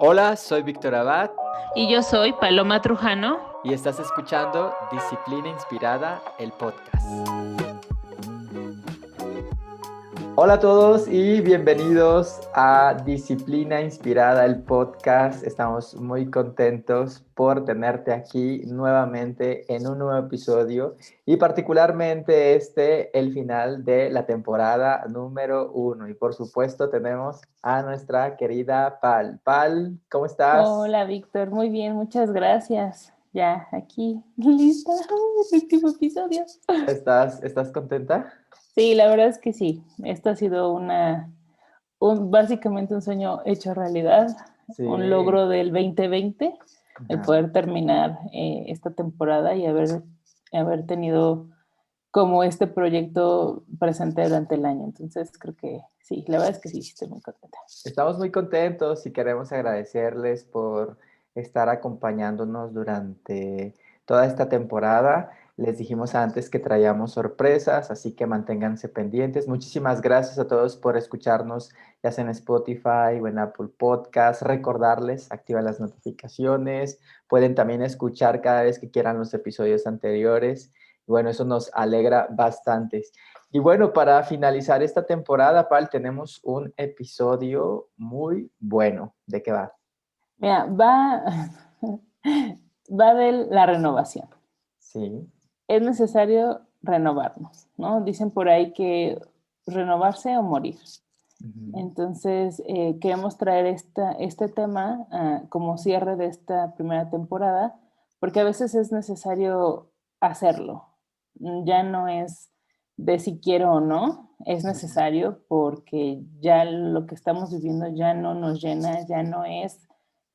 Hola, soy Víctor Abad Y yo soy Paloma Trujano. y estás escuchando Disciplina Inspirada, el podcast. Hola a todos y bienvenidos a Disciplina Inspirada, el podcast. Estamos muy contentos por tenerte aquí nuevamente en un nuevo episodio y particularmente el final de la temporada número 1. Y por supuesto tenemos a nuestra querida Pal. Pal, ¿cómo estás? Hola, Víctor. Muy bien, muchas gracias. Ya aquí, lista. El último episodio. ¿Estás contenta? Sí, la verdad es que sí. Esto ha sido básicamente un sueño hecho realidad, un Sí. logro del 2020, el Ajá. poder terminar esta temporada y haber tenido como este proyecto presente durante el año. Entonces, creo que sí, la verdad es que sí, estoy muy contenta. Estamos muy contentos y queremos agradecerles por estar acompañándonos durante toda esta temporada. Les dijimos antes que traíamos sorpresas, así que manténganse pendientes. Muchísimas gracias a todos por escucharnos, ya sea en Spotify o en Apple Podcast. Recordarles, activar las notificaciones. Pueden también escuchar cada vez que quieran los episodios anteriores. Y bueno, eso nos alegra bastante. Y bueno, para finalizar esta temporada, Pal, tenemos un episodio muy bueno. ¿De qué va? Mira, va de la renovación. Sí. Es necesario renovarnos, ¿no? Dicen por ahí que renovarse o morir. Ujú. Entonces, queremos traer este tema como cierre de esta primera temporada, porque a veces es necesario hacerlo. Ya no es de si quiero o no, es necesario porque ya lo que estamos viviendo ya no nos llena, ya no es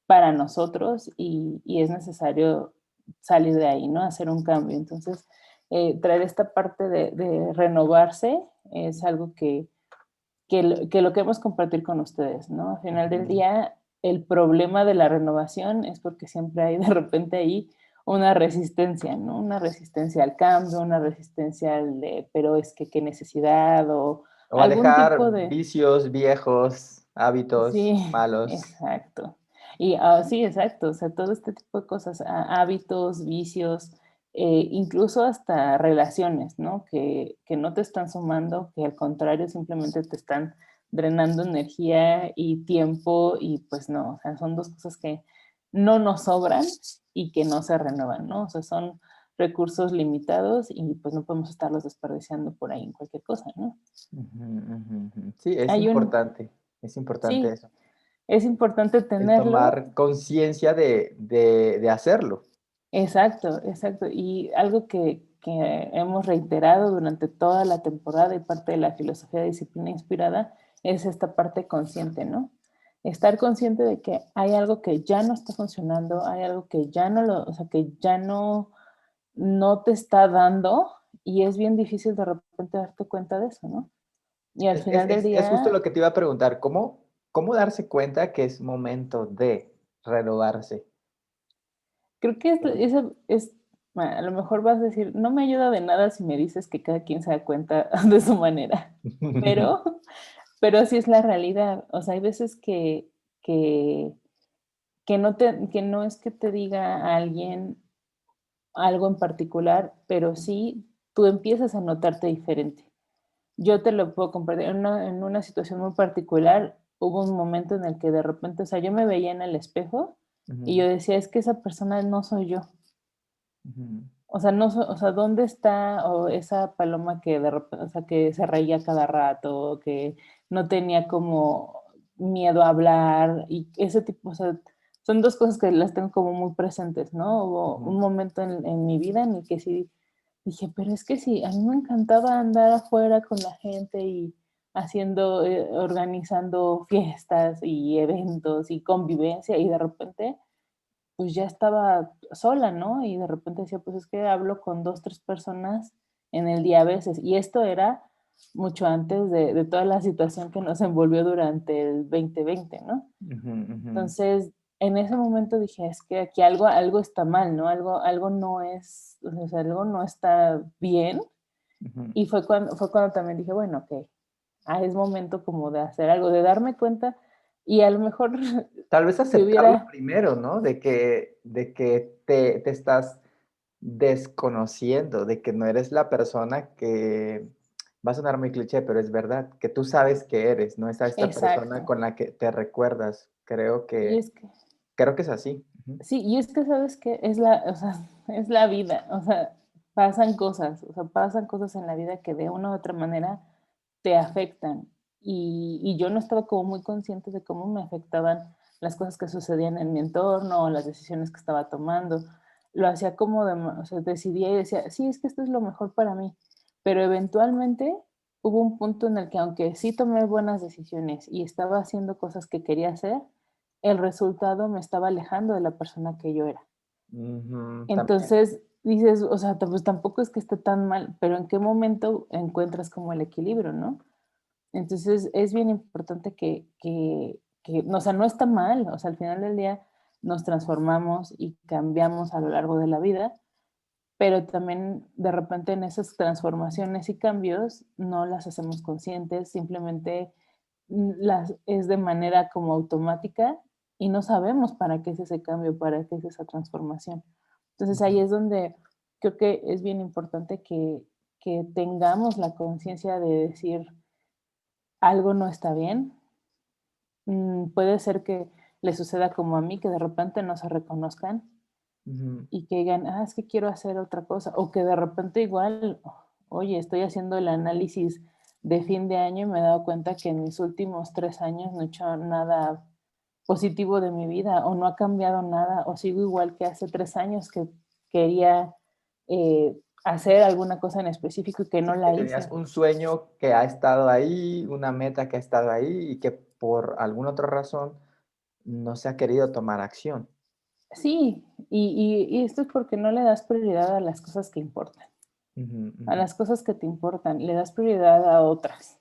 para nosotros y es necesario salir de ahí, ¿no? Hacer un cambio. Entonces, traer esta parte de renovarse es algo que lo queremos compartir con ustedes, ¿no? Al final del Ujú. día, el problema de la renovación es porque siempre hay de repente ahí una resistencia, ¿no? Una resistencia al cambio, una resistencia pero es que qué necesidad o O a algún tipo dejar de, vicios viejos, hábitos sí, malos. exacto. Y sí, exacto. O sea, todo este tipo de cosas, hábitos, vicios, incluso hasta relaciones, ¿no? Que no te están sumando, que al contrario simplemente te están drenando energía y tiempo y pues no, o sea, son dos cosas que no nos sobran y que no se renuevan, ¿no? O sea, son recursos limitados y pues no podemos estarlos desperdiciando por ahí en cualquier cosa, ¿no? Ujú, ujú, ujú. Sí, Hay un, es importante sí, eso, es importante el tenerlo. tomar conciencia de hacerlo. Exacto, exacto. Y algo que hemos reiterado durante toda la temporada y parte de la filosofía de disciplina inspirada es esta parte consciente, ¿no? Estar consciente de que hay algo que ya no está funcionando, hay algo que ya no o sea, que ya no te está dando y es bien difícil de repente darte cuenta de eso, ¿no? Y al final del Es justo día, lo que te iba a preguntar, ¿cómo darse cuenta que es momento de renovarse? creo que bueno, a lo mejor vas a decir, no me ayuda de nada si me dices que cada quien se da cuenta de su manera, pero, pero así es la realidad. O sea, hay veces que, que no es que te diga a alguien algo en particular, pero sí tú empiezas a notarte diferente. Yo te lo puedo compartir. En una situación muy particular, hubo un momento en el que de repente, o sea, yo me veía en el espejo y Ujú, yo decía, es que esa persona no soy yo. ujú, O sea, no, o sea, ¿dónde está o esa paloma que de repente, o sea, que se reía cada rato, que no tenía como miedo a hablar y ese tipo, o sea, son dos cosas que las tengo como muy presentes, ¿no? Hubo un ujú. momento en mi vida en el que sí dije, pero es que sí, a mí me encantaba andar afuera con la gente y haciendo, organizando fiestas y eventos y convivencia y de repente pues ya estaba sola, ¿no? Y de repente decía, pues es que hablo con 2 3 personas en el día a veces. Y esto era mucho antes de toda la situación que nos envolvió durante el 2020, ¿no? Ujú, ujú, Entonces, en ese momento dije, es que aquí algo está mal, ¿no? Algo no es, o sea, algo no está bien. ujú. Y fue cuando también dije, bueno, okey, es momento como de hacer algo, de darme cuenta Y a lo mejor Tal vez si aceptarlo hubiera, primero, ¿no? De que te estás desconociendo, de que no eres la persona que va a sonar muy cliché, pero es verdad, que tú sabes que eres, no es a esta persona exacto. con la que te recuerdas. Creo Y que es que, creo que es así. Ujú. sí, y es que sabes que es o sea, es la vida, o sea, pasan cosas en la vida que de una u otra manera te afectan. Y yo no estaba como muy consciente de cómo me afectaban las cosas que sucedían en mi entorno o las decisiones que estaba tomando. Lo hacía como o sea, decidía y decía, sí, es que esto es lo mejor para mí. Pero eventualmente hubo un punto en el que aunque sí tomé buenas decisiones y estaba haciendo cosas que quería hacer, el resultado me estaba alejando de la persona que yo era. Ujú, también. Entonces dices, o sea, pues tampoco es que esté tan mal, pero ¿en qué momento encuentras como el equilibrio, no? Entonces es bien importante o sea, no está mal, o sea, al final del día nos transformamos y cambiamos a lo largo de la vida, pero también de repente en esas transformaciones y cambios no las hacemos conscientes, simplemente es de manera como automática y no sabemos para qué es ese cambio, para qué es esa transformación. Entonces ahí Ujú, es donde creo que es bien importante que tengamos la conciencia de decir algo no está bien. Puede ser que le suceda como a mí, que de repente no se reconozcan ujú. y que digan, ah, es que quiero hacer otra cosa, o que de repente igual, oye, estoy haciendo el análisis de fin de año y me he dado cuenta que en mis últimos 3 años no he hecho nada positivo de mi vida, o no ha cambiado nada, o sigo igual que hace 3 años que quería hacer alguna cosa en específico y que Sí, no que la tenías hice. un sueño que ha estado ahí, una meta que ha estado ahí y que por alguna otra razón no se ha querido tomar acción. Sí, y esto es porque no le das prioridad a las cosas que importan, Ujú, a ujú. las cosas que te importan, le das prioridad a otras.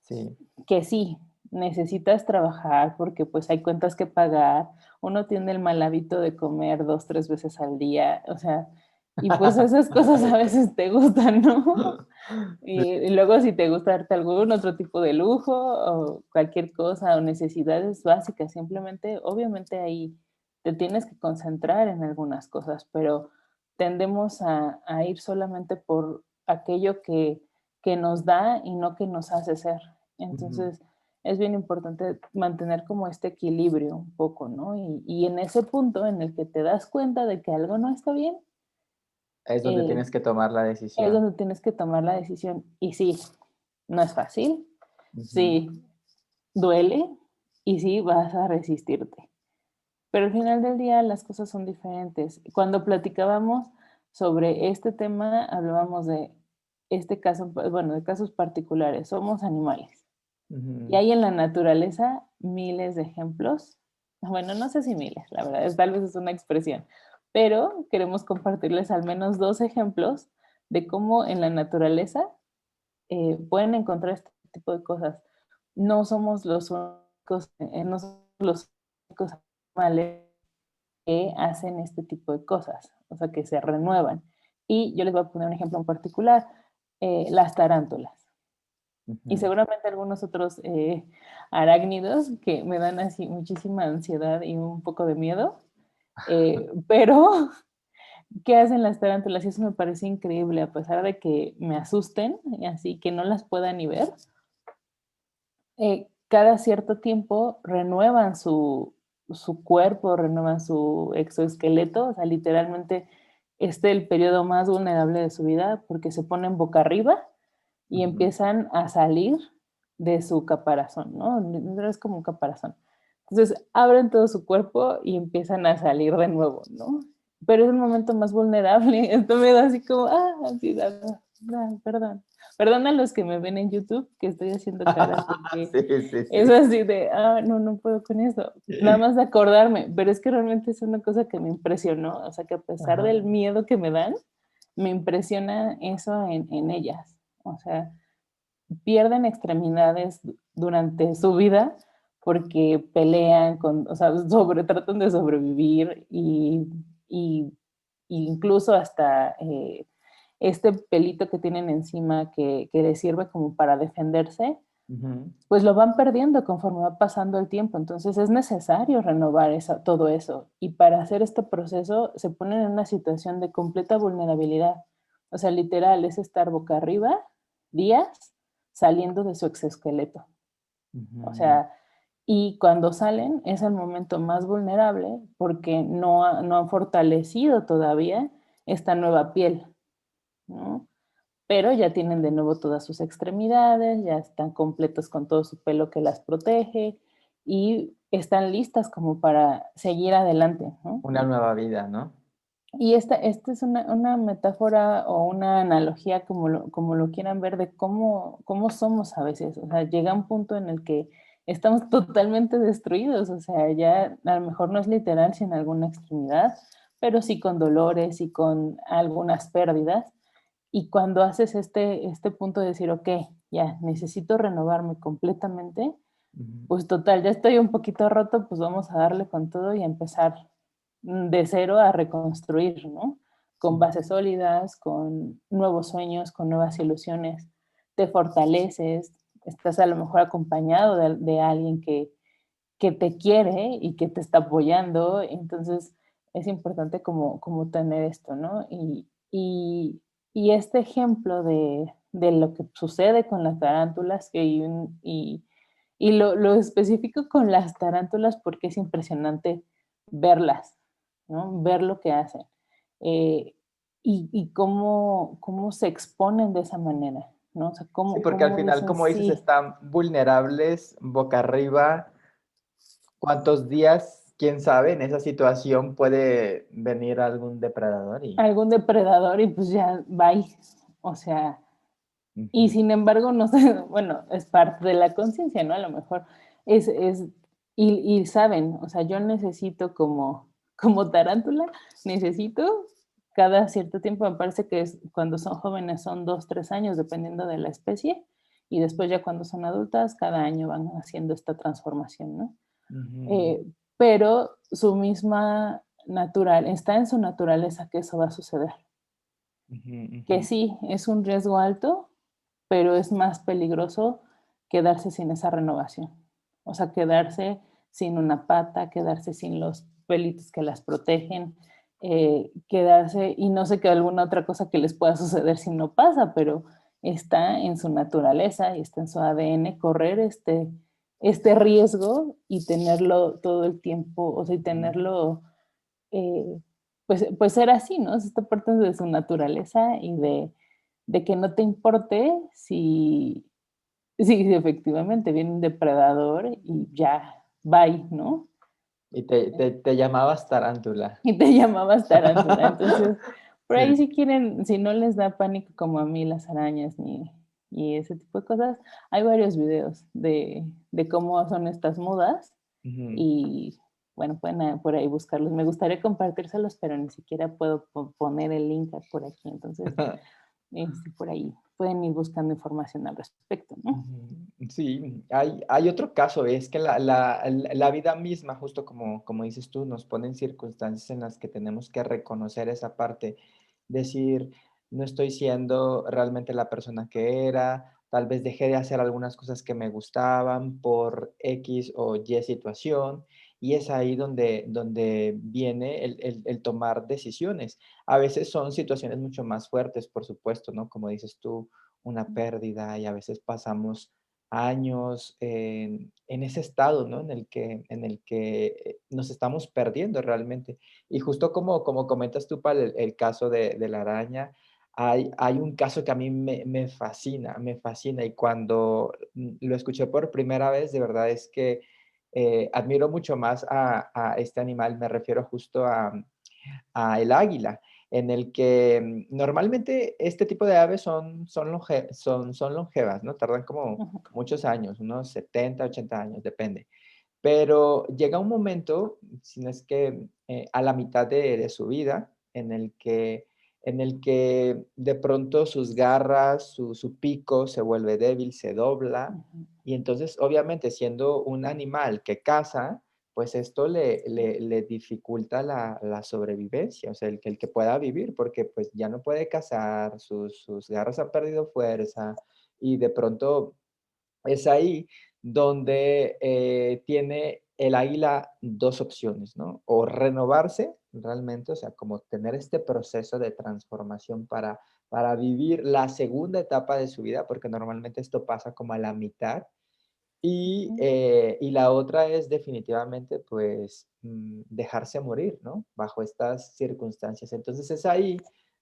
Sí. Que sí, necesitas trabajar porque pues hay cuentas que pagar, uno tiene el mal hábito de comer 2, 3 veces al día, o sea, y pues esas cosas a veces te gustan, ¿no? Sí. Y luego si te gusta darte algún otro tipo de lujo o cualquier cosa o necesidades básicas, simplemente, obviamente ahí te tienes que concentrar en algunas cosas, pero tendemos a ir solamente por aquello que nos da y no que nos hace ser. Ujú. Entonces, es bien importante mantener como este equilibrio un poco, ¿no? Y en ese punto en el que te das cuenta de que algo no está bien, Es donde eh, tienes que tomar la es decisión. donde tienes que tomar la decisión. Y sí, no es fácil, Ujú, sí, duele y sí vas a resistirte. Pero al final del día las cosas son diferentes. Cuando platicábamos sobre este tema, hablábamos de este caso, bueno, de casos particulares. Somos animales. Y ujú. hay en la naturaleza miles de ejemplos. Bueno, no sé si miles, la verdad, tal vez es una expresión, pero queremos compartirles al menos 2 ejemplos de cómo en la naturaleza pueden encontrar este tipo de cosas. No somos los únicos, no somos los únicos animales que hacen este tipo de cosas, o sea, que se renuevan. Y yo les voy a poner un ejemplo en particular, las tarántulas. Y Ujú. seguramente algunos otros arácnidos que me dan así muchísima ansiedad y un poco de miedo, pero ¿qué hacen las tarántulas? Y eso me parece increíble, a pesar de que me asusten, y así que no las pueda ni ver, cada cierto tiempo renuevan su cuerpo, renuevan su exoesqueleto, o sea, literalmente este es el periodo más vulnerable de su vida porque se ponen boca arriba y Ujú. empiezan a salir de su caparazón, ¿no? No es como un caparazón. Entonces abren todo su cuerpo y empiezan a salir de nuevo, ¿no? Pero es el momento más vulnerable. Esto me da así como, ansiedad, perdón. Perdón a los que me ven en YouTube que estoy haciendo caras porque Sí, sí, es sí. así de, no, no puedo con eso. Nada más de acordarme, pero es que realmente es una cosa que me impresionó, o sea, que a pesar Ajá. del miedo que me dan, me impresiona eso en ellas. O sea, pierden extremidades durante su vida porque pelean con, o sea, tratan de sobrevivir y incluso hasta este pelito que tienen encima que les sirve como para defenderse, Ujú, pues lo van perdiendo conforme va pasando el tiempo. Entonces es necesario renovar todo eso. Y para hacer este proceso se ponen en una situación de completa vulnerabilidad. O sea, literal, es estar boca arriba días saliendo de su exoesqueleto. O ujú. sea, y cuando salen es el momento más vulnerable porque no han fortalecido todavía esta nueva piel, ¿no? Pero ya tienen de nuevo todas sus extremidades, ya están completos con todo su pelo que las protege y están listas como para seguir adelante, ¿no? Una nueva vida, ¿no? Y esta es una metáfora o una analogía, como lo quieran ver, de cómo somos a veces. O sea, llega un punto en el que estamos totalmente destruidos. O sea, ya a lo mejor no es literal sin alguna extremidad, pero sí con dolores y con algunas pérdidas. Y cuando haces este punto de decir, ok, ya necesito renovarme completamente, Ujú. pues total, ya estoy un poquito roto, pues vamos a darle con todo y a empezar de cero a reconstruir, ¿no? Con Sí. bases sólidas, con nuevos sueños, con nuevas ilusiones, te fortaleces, estás a lo mejor acompañado de alguien que te quiere y que te está apoyando, entonces es importante como tener esto, ¿no? Y este ejemplo de lo que sucede con las tarántulas y lo específico con las tarántulas porque es impresionante verlas, ¿no? Ver lo que hacen. Eh, y cómo se exponen de esa manera, ¿no? O sea, Sí, porque al cómo final, dicen como dices, sí. están vulnerables, boca arriba. ¿Cuántos días, quién sabe, en esa situación puede venir algún depredador y... Algún depredador y pues ya, bye. O sea, y Ujú, sin embargo, no sé, bueno, es parte de la conciencia, ¿no? A lo mejor es y saben, o sea, yo necesito como tarántula, necesito cada cierto tiempo, me parece que es cuando son jóvenes son 2 3 años, dependiendo de la especie, y después ya cuando son adultas, cada año van haciendo esta transformación, ¿no? ujú, Eh, pero su misma natural está en su naturaleza que eso va a suceder. ujú, ujú, Que sí, es un riesgo alto, pero es más peligroso quedarse sin esa renovación. O sea, quedarse sin una pata, quedarse sin los pelitos que las protegen, quedarse, y no sé qué alguna otra cosa que les pueda suceder si no pasa, pero está en su naturaleza y está en su ADN correr este riesgo y tenerlo todo el tiempo, o sea, y ujú. tenerlo pues ser así, ¿no? Es esta parte de su naturaleza y de que no te importe si efectivamente viene un depredador y ya, bye, ¿no? Y te llamabas tarántula. Y te llamabas tarántula. Entonces, por ahí Sí. si quieren, si no les da pánico como a mí las arañas y ese tipo de cosas, hay varios videos de cómo son estas mudas Ujú. y bueno, pueden por ahí buscarlos. Me gustaría compartírselos, pero ni siquiera puedo poner el link por aquí. Entonces, por ahí pueden ir buscando información al respecto, ¿no? Ujú. Sí, hay otro caso, es que la vida misma, justo como dices tú, nos pone en circunstancias en las que tenemos que reconocer esa parte, decir, no estoy siendo realmente la persona que era, tal vez dejé de hacer algunas cosas que me gustaban por X o Y situación, y es ahí donde viene el tomar decisiones. A veces son situaciones mucho más fuertes, por supuesto, ¿no? Como dices tú, una pérdida y a veces pasamos años en ese estado, ¿no? En el que nos estamos perdiendo realmente. Y justo como comentas tú para el caso de la araña, hay un caso que a mí me fascina y cuando lo escuché por primera vez, de verdad es que admiro mucho más a este animal, me refiero justo a el águila, en el que normalmente este tipo de aves son longevas, ¿no? Tardan como Ujú. muchos años, unos 70 80 años, depende. Pero llega un momento, si no es que a la mitad de su vida, en el que de pronto sus garras, su pico se vuelve débil, se dobla, Ujú. y entonces obviamente siendo un animal que caza, pues esto le dificulta la sobrevivencia, o sea, el que pueda vivir, porque pues ya no puede cazar, sus garras han perdido fuerza y de pronto es ahí donde tiene el águila dos opciones, ¿no? O renovarse realmente, o sea, como tener este proceso de transformación para vivir la segunda etapa de su vida, porque normalmente esto pasa como a la mitad. Ujú. Y la otra es definitivamente, pues, dejarse morir, ¿no? Bajo estas circunstancias. Entonces es ahí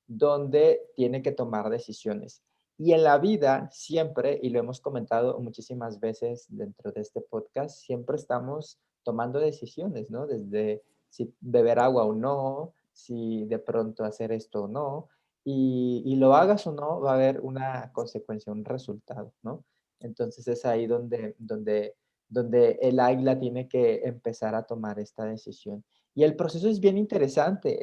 donde tiene que tomar decisiones. Y en la vida siempre, y lo hemos comentado muchísimas veces dentro de este podcast, siempre estamos tomando decisiones, ¿no? Desde si beber agua o no, si de pronto hacer esto o no, y lo hagas o no, va a haber una consecuencia, un resultado, ¿no? Entonces es ahí donde el águila tiene que empezar a tomar esta decisión. Y el proceso es bien interesante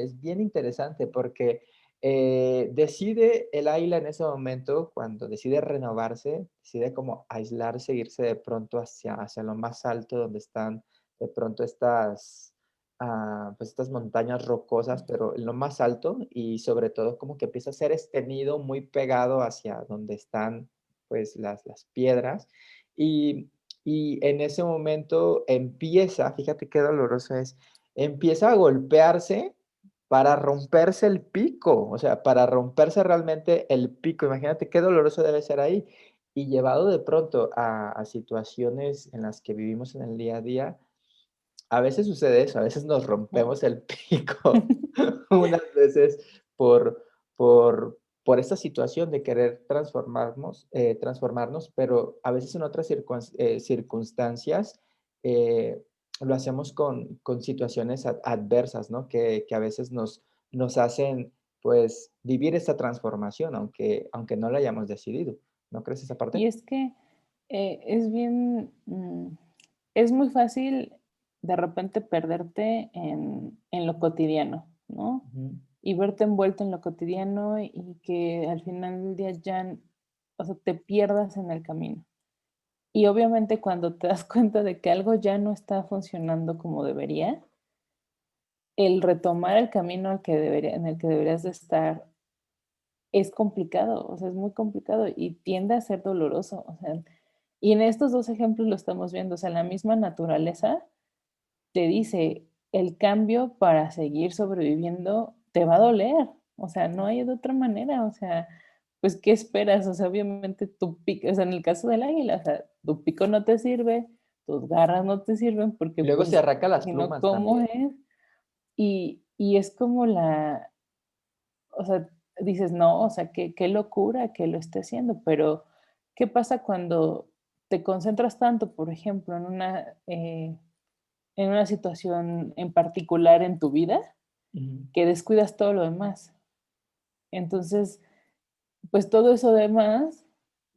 porque decide el águila en ese momento, cuando decide renovarse, decide como aislarse, irse de pronto hacia lo más alto donde están de pronto pues estas montañas rocosas, pero en lo más alto y sobre todo como que empieza a ser este nido muy pegado hacia donde están pues las piedras y, y en ese momento empieza, fíjate qué doloroso es, empieza a golpearse para romperse el pico, o sea, para romperse realmente el pico. Imagínate qué doloroso debe ser ahí. Y llevado de pronto a situaciones en las que vivimos en el día a día, a veces sucede eso, a veces nos rompemos el pico, unas veces por por esta situación de querer transformarnos, pero a veces en otras circunstancias, lo hacemos con situaciones adversas, ¿no? Que a veces nos hacen, pues, vivir esta transformación, aunque no la hayamos decidido, ¿no crees esa Y parte? es que es bien, es muy fácil de repente perderte en lo cotidiano, ¿no? Ujú. Y verte envuelto en lo cotidiano y que al final del día ya, o sea, te pierdas en el camino. Y obviamente cuando te das cuenta de que algo ya no está funcionando como debería, el retomar el camino al que debería, en el que deberías de estar es complicado, o sea, es muy complicado y tiende a ser doloroso, o sea, y en estos 2 ejemplos lo estamos viendo, o sea, la misma naturaleza te dice, el cambio para seguir sobreviviendo te va a doler, o sea, no hay de otra manera, o sea, pues, ¿qué esperas? O sea, obviamente tu pico, o sea, en el caso del águila, o sea, tu pico no te sirve, tus garras no te sirven porque, Y luego se pues, arranca las si no, plumas ¿cómo también. es? Y es como la, o sea, dices, no, o sea, qué locura que lo esté haciendo, pero ¿qué pasa cuando te concentras tanto, por ejemplo, en una situación en particular en tu vida, Ujú. que descuidas todo lo demás? Entonces, pues todo eso demás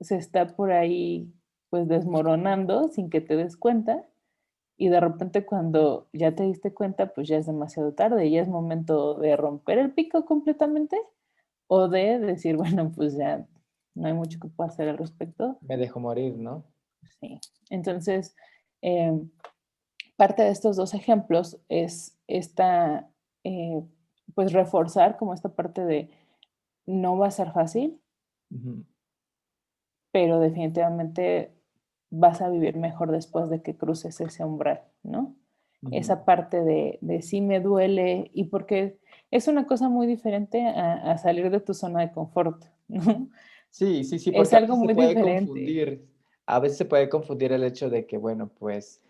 se está por ahí, pues desmoronando sin que te des cuenta y de repente cuando ya te diste cuenta, pues ya es demasiado tarde, ya es momento de romper el pico completamente o de decir, bueno, pues ya no hay mucho que pueda hacer al respecto. Me dejo morir, ¿no? Sí. Entonces, em, parte de estos 2 ejemplos es esta, eh, pues reforzar como esta parte de no va a ser fácil, Ujú, pero definitivamente vas a vivir mejor después de que cruces ese umbral, ¿no? ujú. Esa parte de sí me duele y porque es una cosa muy diferente a salir de tu zona de confort, ¿no? Sí, sí, sí, Es porque a algo veces se muy puede diferente. confundir. A veces se puede confundir el hecho de que, bueno, pues,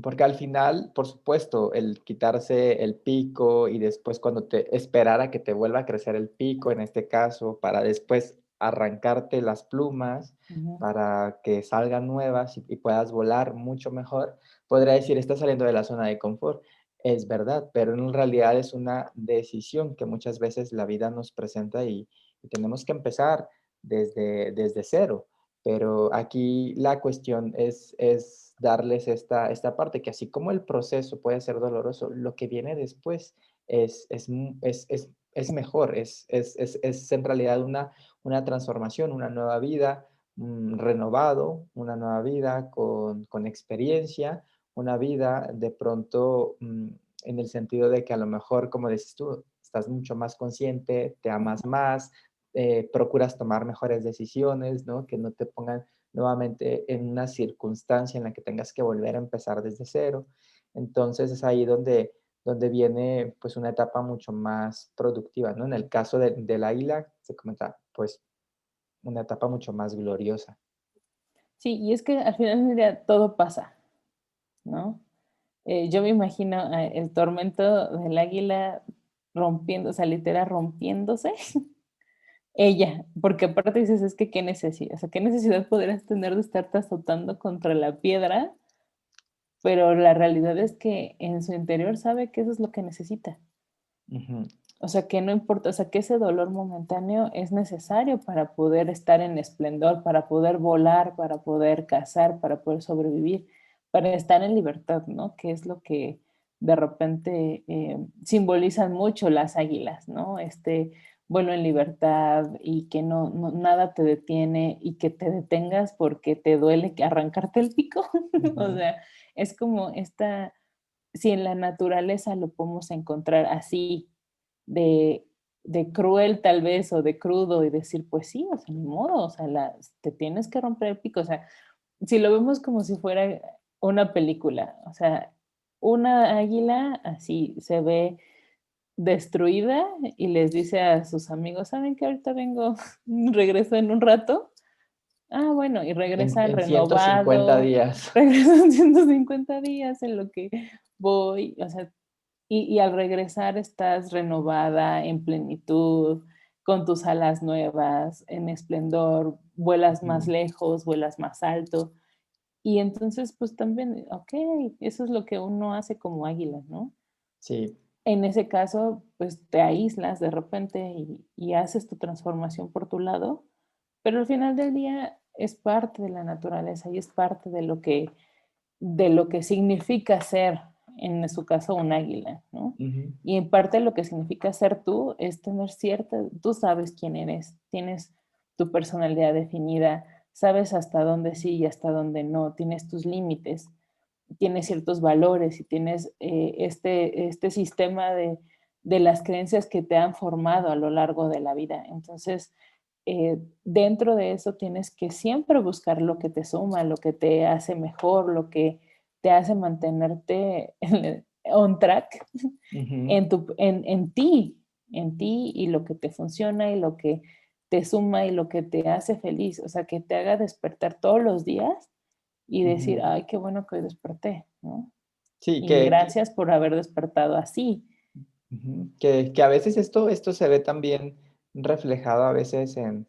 porque al final, por supuesto, el quitarse el pico y después cuando te esperar a que te vuelva a crecer el pico, en este caso, para después arrancarte las plumas, Ujú. para que salgan nuevas y puedas volar mucho mejor, podría decir, estás saliendo de la zona de confort. Es verdad, pero en realidad es una decisión que muchas veces la vida nos presenta y tenemos que empezar desde cero. Pero aquí la cuestión es darles esta parte, que así como el proceso puede ser doloroso, lo que viene después es mejor, es en realidad una transformación, una nueva vida, renovado, una nueva vida con experiencia, una vida de pronto en el sentido de que a lo mejor, como dices tú, estás mucho más consciente, te amas más, procuras tomar mejores decisiones, ¿no? Que no te pongan nuevamente en una circunstancia en la que tengas que volver a empezar desde cero. Entonces es ahí donde viene pues una etapa mucho más productiva, ¿no? En el caso del águila, se comenta, pues una etapa mucho más gloriosa. Sí, y es que al final del día todo pasa, ¿no? Yo me imagino el tormento del águila rompiendo, o sea, literal rompiéndose, ella, porque aparte dices, es que qué necesidad, o sea, qué necesidad podrías tener de estarte azotando contra la piedra, pero la realidad es que en su interior sabe que eso es lo que necesita. Ujú, O sea, que no importa, o sea, que ese dolor momentáneo es necesario para poder estar en esplendor, para poder volar, para poder cazar, para poder sobrevivir, para estar en libertad, ¿no? Que es lo que de repente simbolizan mucho las águilas, ¿no? Este vuelo en libertad y que nada te detiene y que te detengas porque te duele arrancarte el pico. O ujú, sea, es como esta, si en la naturaleza lo podemos encontrar así, de, de cruel tal vez o de crudo y decir, pues sí, o sea, ni modo, o sea, te tienes que romper el pico, o sea, si lo vemos como si fuera una película, o sea, una águila así se ve destruida y les dice a sus amigos, ¿saben que ahorita vengo, regreso en un rato? Ah, bueno, y regresan en 150 renovado, días. regresan 150 días en lo que voy, o sea, y al regresar estás renovada, en plenitud, con tus alas nuevas, en esplendor, vuelas más Ujú, lejos, vuelas más alto. Y entonces, pues también, okey, eso es lo que uno hace como águila, ¿no? sí. En ese caso, pues te aíslas de repente y haces tu transformación por tu lado, pero al final del día es parte de la naturaleza y es parte de lo que significa ser, en su caso, un águila, ¿no? Ujú, Y en parte lo que significa ser tú es tener cierta, tú sabes quién eres, tienes tu personalidad definida, sabes hasta dónde sí y hasta dónde no, tienes tus límites, tienes ciertos valores y tienes este sistema de las creencias que te han formado a lo largo de la vida. Entonces, dentro de eso tienes que siempre buscar lo que te suma, lo que te hace mejor, lo que te hace mantenerte on track ujú. en ti y lo que te funciona y lo que te suma y lo que te hace feliz, o sea, que te haga despertar todos los días y decir, Ujú. ay, qué bueno que hoy desperté, ¿no? Sí, Y gracias por haber despertado así. ujú, que a veces esto se ve también reflejado a veces en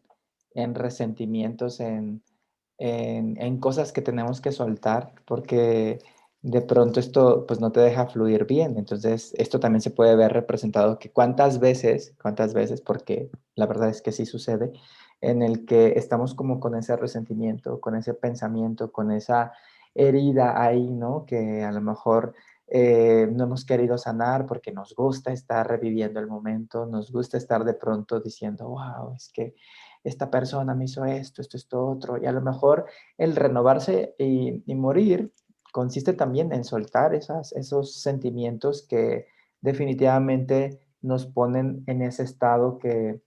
resentimientos, en cosas que tenemos que soltar, porque de pronto esto, pues, no te deja fluir bien. Entonces, esto también se puede ver representado que cuántas veces, porque la verdad es que sí sucede, en el que estamos como con ese resentimiento, con ese pensamiento, con esa herida ahí, ¿no? Que a lo mejor no hemos querido sanar porque nos gusta estar reviviendo el momento, nos gusta estar de pronto diciendo, wow, es que esta persona me hizo esto otro, y a lo mejor el renovarse y morir consiste también en soltar esos sentimientos que definitivamente nos ponen en ese estado que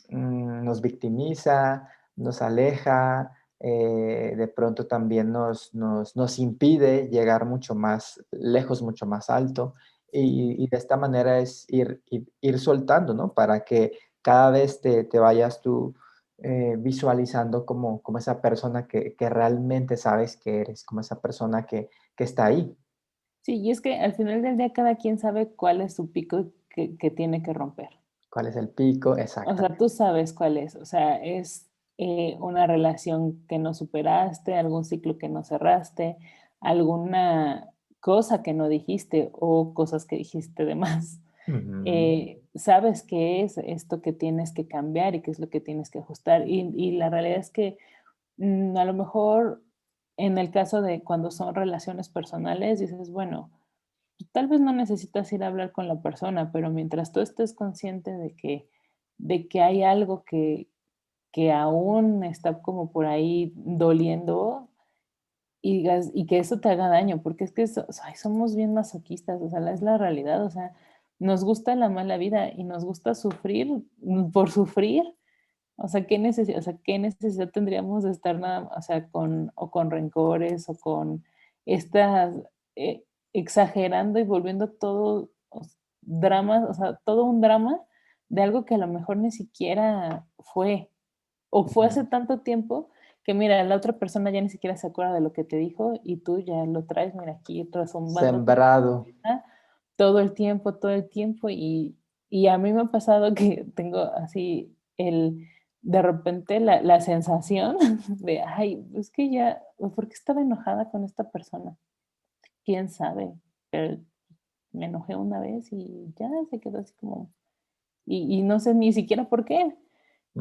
nos victimiza, nos aleja, de pronto también nos impide llegar mucho más lejos, mucho más alto. Y de esta manera es ir soltando, ¿no? Para que cada vez te vayas tú visualizando como esa persona que realmente sabes que eres, como esa persona que está ahí. Sí, y es que al final del día cada quien sabe cuál es su pico que tiene que romper. ¿Cuál es el pico? O sea, Exactamente. tú sabes cuál es. O sea, es una relación que no superaste, algún ciclo que no cerraste, alguna cosa que no dijiste o cosas que dijiste de más. Ujú, Sabes qué es esto que tienes que cambiar y qué es lo que tienes que ajustar. Y la realidad es que a lo mejor en el caso de cuando son relaciones personales, dices, bueno, tal vez no necesitas ir a hablar con la persona, pero mientras tú estés consciente de que hay algo que aún está como por ahí doliendo y que eso te haga daño, porque es que ay, somos bien masoquistas, o sea, es la realidad, o sea, nos gusta la mala vida y nos gusta sufrir por sufrir O sea, ¿qué necesidad tendríamos de estar nada, o sea, con rencores o con estas, eh, exagerando y volviendo todo dramas, o sea, todo un drama de algo que a lo mejor ni siquiera fue, o fue Ujú. hace tanto tiempo que mira, la otra persona ya ni siquiera se acuerda de lo que te dijo y tú ya lo traes, mira, aquí retumbándote en Sembrado. la cabeza todo el tiempo y a mí me ha pasado que tengo así de repente la sensación de, ay, es que ya, ¿por qué estaba enojada con esta persona? ¿Quién sabe? Pero me enojé una vez y ya se quedó así como, y no sé ni siquiera por qué.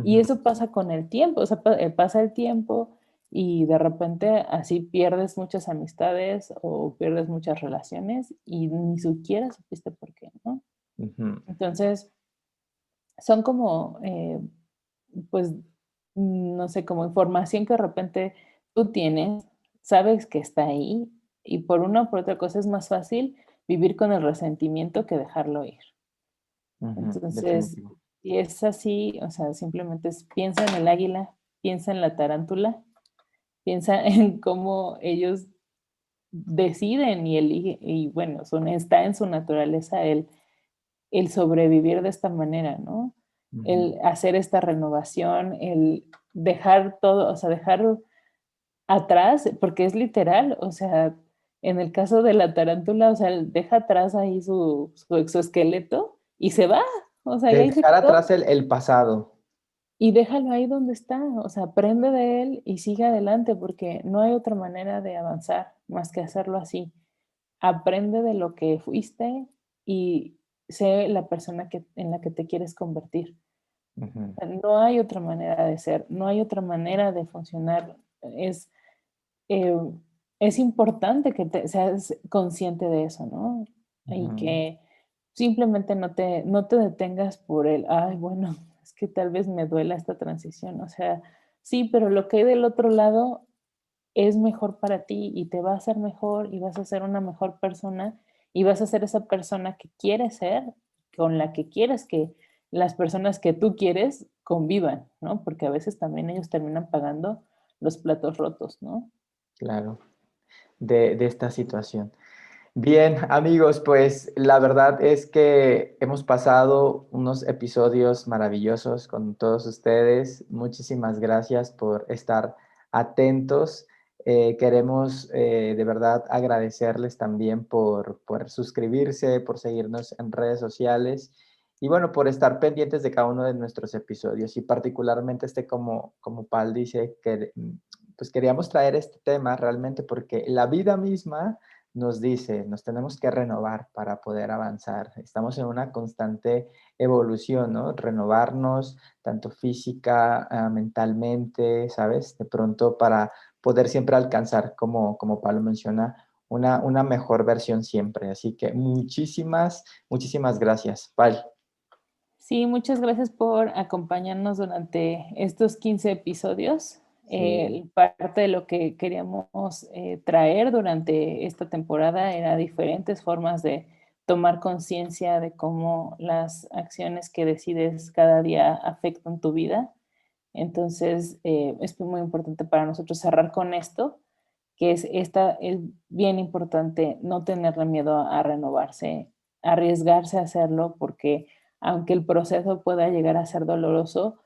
Y Ujú. eso pasa con el tiempo, o sea, pasa el tiempo y de repente así pierdes muchas amistades o pierdes muchas relaciones y ni siquiera supiste por qué, ¿no? Ujú. Entonces, son como, pues, no sé, como información que de repente tú tienes, sabes que está ahí y por una o por otra cosa es más fácil vivir con el resentimiento que dejarlo ir. Ujú. Entonces, Definitivo. si es así, o sea, simplemente piensa en el águila, piensa en la tarántula, piensa en cómo ellos deciden y eligen, y bueno, está en su naturaleza el sobrevivir de esta manera, ¿no? Ujú. El hacer esta renovación, el dejar todo, o sea, dejar atrás, porque es literal, o sea, en el caso de la tarántula, o sea, deja atrás ahí su exoesqueleto y se va, o sea, y ahí se Dejar quedó. atrás el pasado. Y déjalo ahí donde está, o sea, aprende de él y sigue adelante, porque no hay otra manera de avanzar más que hacerlo así. Aprende de lo que fuiste y sé la persona en la que te quieres convertir. Ujú. O sea, no hay otra manera de ser, no hay otra manera de funcionar. Eh, es importante que seas consciente de eso, ¿no? Y Ujú. que simplemente no te detengas por el, ay, bueno, es que tal vez me duela esta transición. O sea, sí, pero lo que hay del otro lado es mejor para ti y te va a hacer mejor y vas a ser una mejor persona y vas a ser esa persona que quieres ser, con la que quieres que las personas que tú quieres convivan, ¿no? Porque a veces también ellos terminan pagando los platos rotos, ¿no? Claro, de esta situación. Bien, amigos, pues la verdad es que hemos pasado unos episodios maravillosos con todos ustedes. Muchísimas gracias por estar atentos. Queremos de verdad agradecerles también por suscribirse, por seguirnos en redes sociales y bueno, por estar pendientes de cada uno de nuestros episodios y particularmente como Pal dice, que pues queríamos traer este tema realmente porque la vida misma nos dice, nos tenemos que renovar para poder avanzar. Estamos en una constante evolución, ¿no? Renovarnos tanto física, mentalmente, ¿sabes? De pronto para poder siempre alcanzar, como Pablo menciona, una mejor versión siempre. Así que muchísimas gracias, Pal. Sí, muchas gracias por acompañarnos durante estos 15 episodios. Sí. Parte de lo que queríamos traer durante esta temporada era diferentes formas de tomar conciencia de cómo las acciones que decides cada día afectan tu vida. Entonces, es muy importante para nosotros cerrar con esto, que es bien importante no tenerle miedo a renovarse, arriesgarse a hacerlo, porque aunque el proceso pueda llegar a ser doloroso,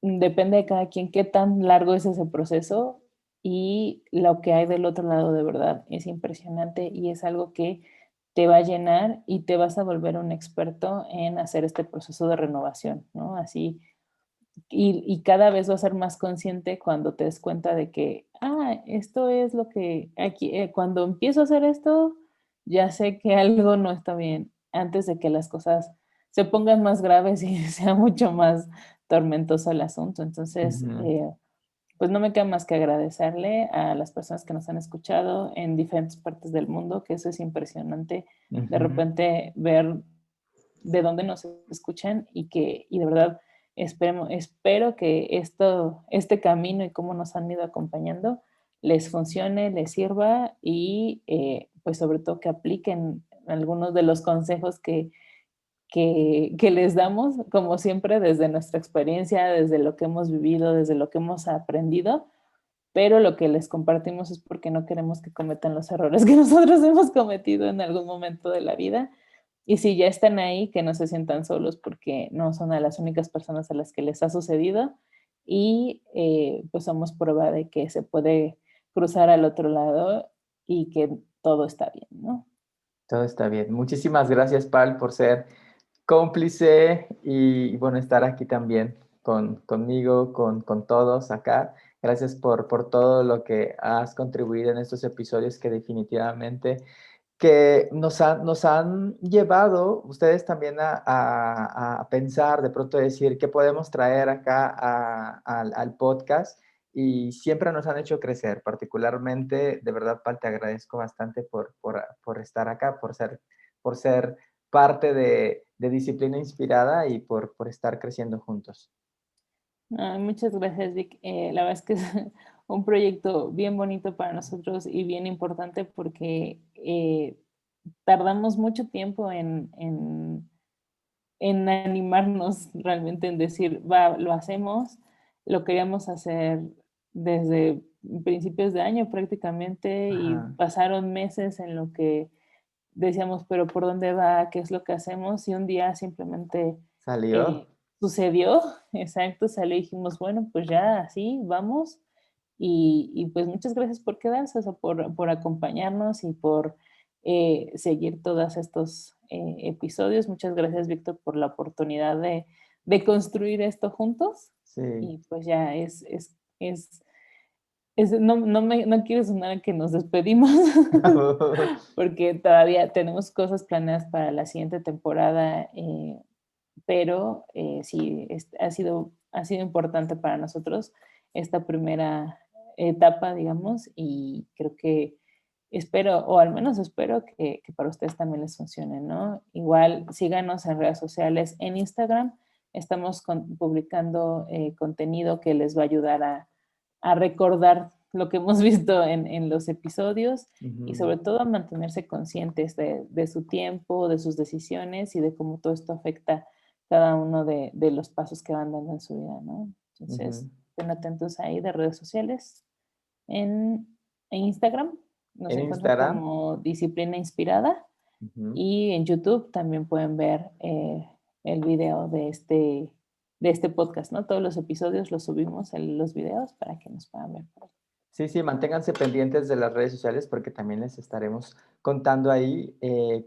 depende de cada quien qué tan largo es ese proceso y lo que hay del otro lado de verdad es impresionante y es algo que te va a llenar y te vas a volver un experto en hacer este proceso de renovación, ¿no? Así, y cada vez vas a ser más consciente cuando te des cuenta de que, esto es lo que aquí, cuando empiezo a hacer esto, ya sé que algo no está bien, antes de que las cosas se pongan más graves y sea mucho más tormentoso el asunto. Entonces, Ujú. pues no me queda más que agradecerle a las personas que nos han escuchado en diferentes partes del mundo, que eso es impresionante de Ujú. repente ver de dónde nos escuchan y de verdad espero que este camino y cómo nos han ido acompañando les funcione, les sirva y pues sobre todo que apliquen algunos de los consejos que les damos, como siempre, desde nuestra experiencia, desde lo que hemos vivido, desde lo que hemos aprendido, pero lo que les compartimos es porque no queremos que cometan los errores que nosotros hemos cometido en algún momento de la vida. Y si ya están ahí, que no se sientan solos porque no son a las únicas personas a las que les ha sucedido y pues somos prueba de que se puede cruzar al otro lado y que todo está bien, ¿no? Todo está bien. Muchísimas gracias, Pal, por ser cómplice y bueno, estar aquí también conmigo, con todos acá. Gracias por todo lo que has contribuido en estos episodios que definitivamente que nos han llevado ustedes también a pensar, de pronto decir qué podemos traer acá al podcast y siempre nos han hecho crecer, particularmente, de verdad, Pal, te agradezco bastante por estar acá, por ser parte de Disciplina Inspirada y por estar creciendo juntos. Ay, muchas gracias, Vic. La verdad es que es un proyecto bien bonito para nosotros y bien importante porque tardamos mucho tiempo en animarnos realmente, en decir, va, lo hacemos. Lo queríamos hacer desde principios de año prácticamente y Ajá. pasaron meses en lo que decíamos, pero ¿por dónde va? ¿Qué es lo que hacemos? Y un día simplemente ¿Salió? sucedió, exacto, salió y dijimos, bueno, pues ya así, vamos. Y pues muchas gracias por quedarse, o sea, por acompañarnos y por seguir todos estos episodios. Muchas gracias, Víctor, por la oportunidad de construir esto juntos. Sí. Y pues ya no quiero sonar a que nos despedimos, porque todavía tenemos cosas planeadas para la siguiente temporada, pero sí, ha sido importante para nosotros esta primera etapa, digamos, y creo que espero, o al menos espero que para ustedes también les funcione, ¿no? Igual síganos en redes sociales, en Instagram, estamos publicando contenido que les va a ayudar a recordar lo que hemos visto en los episodios y Ujú, sobre todo a mantenerse conscientes de su tiempo, de sus decisiones y de cómo todo esto afecta cada uno de los pasos que van dando en su vida, ¿no? Entonces, ujú. estén atentos ahí de redes sociales. En Instagram nos En encuentran Instagram. como Disciplina Inspirada Ujú. y en YouTube también pueden ver el video de este podcast, ¿no? Todos los episodios los subimos en los videos para que nos puedan ver. Sí, sí, manténganse pendientes de las redes sociales porque también les estaremos contando ahí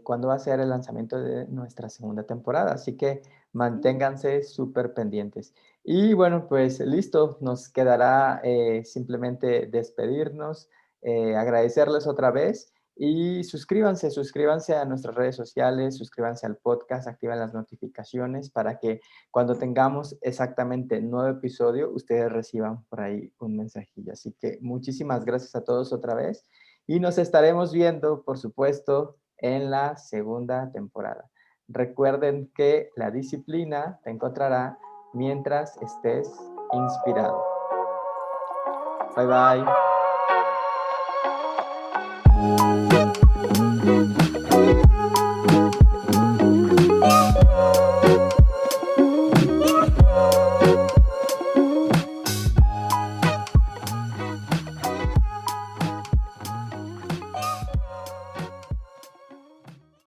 cuándo va a ser el lanzamiento de nuestra segunda temporada. Así que Sí. manténganse súper pendientes. Y bueno, pues listo, nos quedará simplemente despedirnos, agradecerles otra vez y suscríbanse a nuestras redes sociales, suscríbanse al podcast, activen las notificaciones para que cuando tengamos exactamente nuevo episodio, ustedes reciban por ahí un mensajillo. Así que muchísimas gracias a todos otra vez y nos estaremos viendo, por supuesto, en la segunda temporada. Recuerden que la disciplina te encontrará mientras estés inspirado. Bye bye.